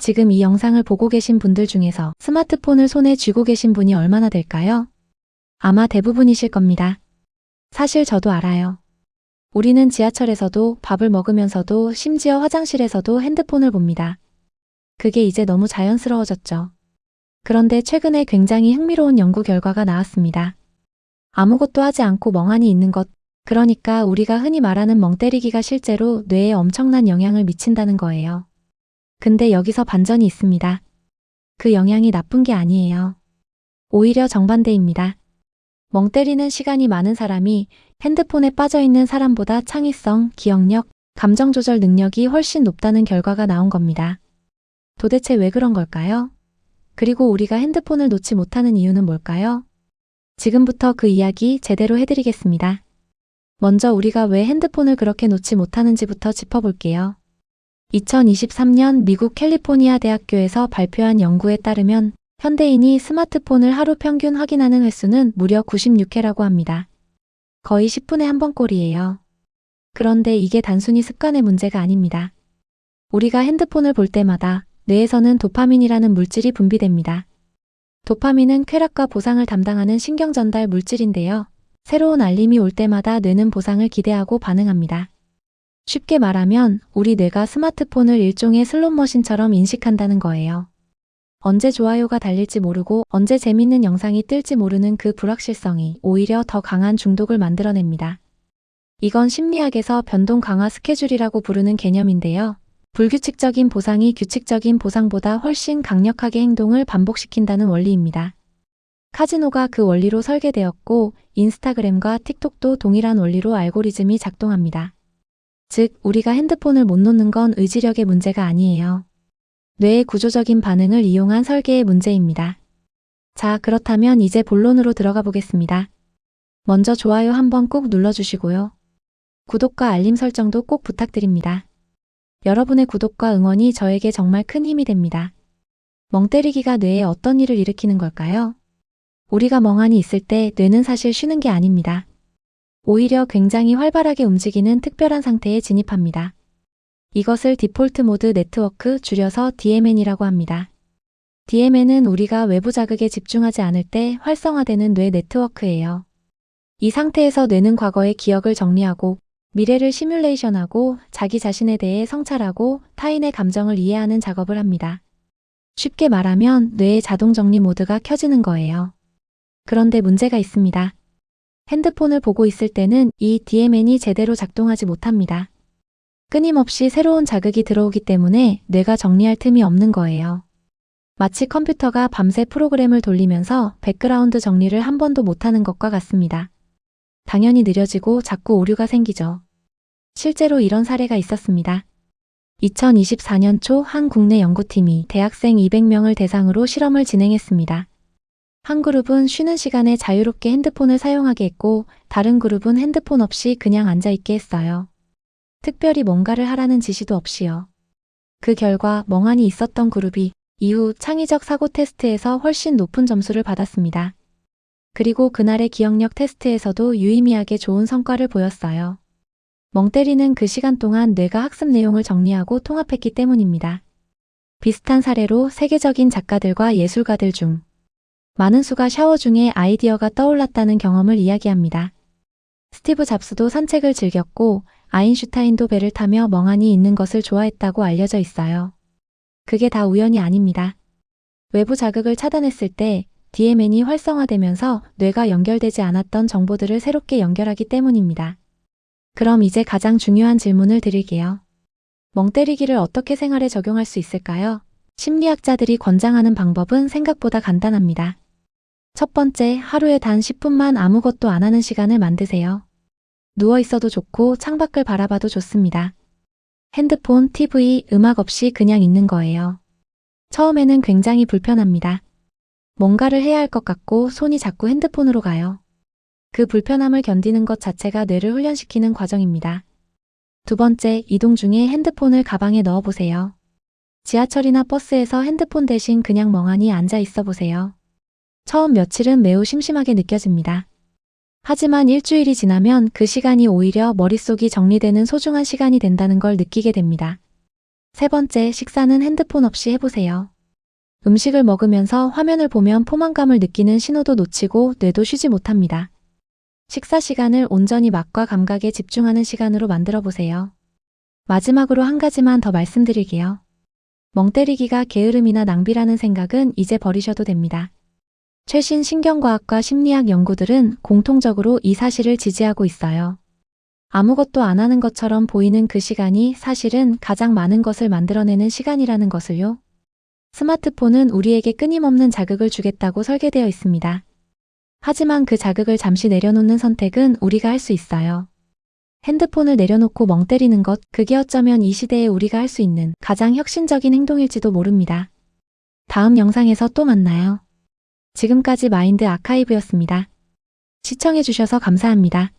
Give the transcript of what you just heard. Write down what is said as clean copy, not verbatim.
지금 이 영상을 보고 계신 분들 중에서 스마트폰을 손에 쥐고 계신 분이 얼마나 될까요? 아마 대부분이실 겁니다. 사실 저도 알아요. 우리는 지하철에서도 밥을 먹으면서도 심지어 화장실에서도 핸드폰을 봅니다. 그게 이제 너무 자연스러워졌죠. 그런데 최근에 굉장히 흥미로운 연구 결과가 나왔습니다. 아무것도 하지 않고 멍하니 있는 것, 그러니까 우리가 흔히 말하는 멍 때리기가 실제로 뇌에 엄청난 영향을 미친다는 거예요. 근데 여기서 반전이 있습니다. 그 영향이 나쁜 게 아니에요. 오히려 정반대입니다. 멍 때리는 시간이 많은 사람이 핸드폰에 빠져있는 사람보다 창의성, 기억력, 감정 조절 능력이 훨씬 높다는 결과가 나온 겁니다. 도대체 왜 그런 걸까요? 그리고 우리가 핸드폰을 놓지 못하는 이유는 뭘까요? 지금부터 그 이야기 제대로 해드리겠습니다. 먼저 우리가 왜 핸드폰을 그렇게 놓지 못하는지부터 짚어볼게요. 2023년 미국 캘리포니아 대학교에서 발표한 연구에 따르면 현대인이 스마트폰을 하루 평균 확인하는 횟수는 무려 96회라고 합니다. 거의 10분에 한 번꼴이에요. 그런데 이게 단순히 습관의 문제가 아닙니다. 우리가 핸드폰을 볼 때마다 뇌에서는 도파민이라는 물질이 분비됩니다. 도파민은 쾌락과 보상을 담당하는 신경전달 물질인데요. 새로운 알림이 올 때마다 뇌는 보상을 기대하고 반응합니다. 쉽게 말하면 우리 뇌가 스마트폰을 일종의 슬롯머신처럼 인식한다는 거예요. 언제 좋아요가 달릴지 모르고 언제 재밌는 영상이 뜰지 모르는 그 불확실성이 오히려 더 강한 중독을 만들어냅니다. 이건 심리학에서 변동 강화 스케줄이라고 부르는 개념인데요. 불규칙적인 보상이 규칙적인 보상보다 훨씬 강력하게 행동을 반복시킨다는 원리입니다. 카지노가 그 원리로 설계되었고 인스타그램과 틱톡도 동일한 원리로 알고리즘이 작동합니다. 즉, 우리가 핸드폰을 못 놓는 건 의지력의 문제가 아니에요. 뇌의 구조적인 반응을 이용한 설계의 문제입니다. 자, 그렇다면 이제 본론으로 들어가 보겠습니다. 먼저 좋아요 한번 꼭 눌러주시고요. 구독과 알림 설정도 꼭 부탁드립니다. 여러분의 구독과 응원이 저에게 정말 큰 힘이 됩니다. 멍 때리기가 뇌에 어떤 일을 일으키는 걸까요? 우리가 멍하니 있을 때 뇌는 사실 쉬는 게 아닙니다. 오히려 굉장히 활발하게 움직이는 특별한 상태에 진입합니다. 이것을 디폴트 모드 네트워크, 줄여서 DMN이라고 합니다. DMN은 우리가 외부 자극에 집중하지 않을 때 활성화되는 뇌 네트워크예요. 이 상태에서 뇌는 과거의 기억을 정리하고 미래를 시뮬레이션하고 자기 자신에 대해 성찰하고 타인의 감정을 이해하는 작업을 합니다. 쉽게 말하면 뇌의 자동 정리 모드가 켜지는 거예요. 그런데 문제가 있습니다. 핸드폰을 보고 있을 때는 이 DMN이 제대로 작동하지 못합니다. 끊임없이 새로운 자극이 들어오기 때문에 뇌가 정리할 틈이 없는 거예요. 마치 컴퓨터가 밤새 프로그램을 돌리면서 백그라운드 정리를 한 번도 못하는 것과 같습니다. 당연히 느려지고 자꾸 오류가 생기죠. 실제로 이런 사례가 있었습니다. 2024년 초 한 국내 연구팀이 대학생 200명을 대상으로 실험을 진행했습니다. 한 그룹은 쉬는 시간에 자유롭게 핸드폰을 사용하게 했고 다른 그룹은 핸드폰 없이 그냥 앉아있게 했어요. 특별히 뭔가를 하라는 지시도 없이요. 그 결과 멍하니 있었던 그룹이 이후 창의적 사고 테스트에서 훨씬 높은 점수를 받았습니다. 그리고 그날의 기억력 테스트에서도 유의미하게 좋은 성과를 보였어요. 멍 때리는 그 시간 동안 뇌가 학습 내용을 정리하고 통합했기 때문입니다. 비슷한 사례로 세계적인 작가들과 예술가들 중 많은 수가 샤워 중에 아이디어가 떠올랐다는 경험을 이야기합니다. 스티브 잡스도 산책을 즐겼고 아인슈타인도 배를 타며 멍하니 있는 것을 좋아했다고 알려져 있어요. 그게 다 우연이 아닙니다. 외부 자극을 차단했을 때 DMN이 활성화되면서 뇌가 연결되지 않았던 정보들을 새롭게 연결하기 때문입니다. 그럼 이제 가장 중요한 질문을 드릴게요. 멍 때리기를 어떻게 생활에 적용할 수 있을까요? 심리학자들이 권장하는 방법은 생각보다 간단합니다. 첫 번째, 하루에 단 10분만 아무것도 안 하는 시간을 만드세요. 누워 있어도 좋고 창밖을 바라봐도 좋습니다. 핸드폰, TV, 음악 없이 그냥 있는 거예요. 처음에는 굉장히 불편합니다. 뭔가를 해야 할 것 같고 손이 자꾸 핸드폰으로 가요. 그 불편함을 견디는 것 자체가 뇌를 훈련시키는 과정입니다. 두 번째, 이동 중에 핸드폰을 가방에 넣어보세요. 지하철이나 버스에서 핸드폰 대신 그냥 멍하니 앉아 있어 보세요. 처음 며칠은 매우 심심하게 느껴집니다. 하지만 일주일이 지나면 그 시간이 오히려 머릿속이 정리되는 소중한 시간이 된다는 걸 느끼게 됩니다. 세 번째, 식사는 핸드폰 없이 해보세요. 음식을 먹으면서 화면을 보면 포만감을 느끼는 신호도 놓치고 뇌도 쉬지 못합니다. 식사 시간을 온전히 맛과 감각에 집중하는 시간으로 만들어 보세요. 마지막으로 한 가지만 더 말씀드릴게요. 멍 때리기가 게으름이나 낭비라는 생각은 이제 버리셔도 됩니다. 최신 신경과학과 심리학 연구들은 공통적으로 이 사실을 지지하고 있어요. 아무것도 안 하는 것처럼 보이는 그 시간이 사실은 가장 많은 것을 만들어내는 시간이라는 것을요. 스마트폰은 우리에게 끊임없는 자극을 주겠다고 설계되어 있습니다. 하지만 그 자극을 잠시 내려놓는 선택은 우리가 할 수 있어요. 핸드폰을 내려놓고 멍 때리는 것, 그게 어쩌면 이 시대에 우리가 할 수 있는 가장 혁신적인 행동일지도 모릅니다. 다음 영상에서 또 만나요. 지금까지 마인드 아카이브였습니다. 시청해주셔서 감사합니다.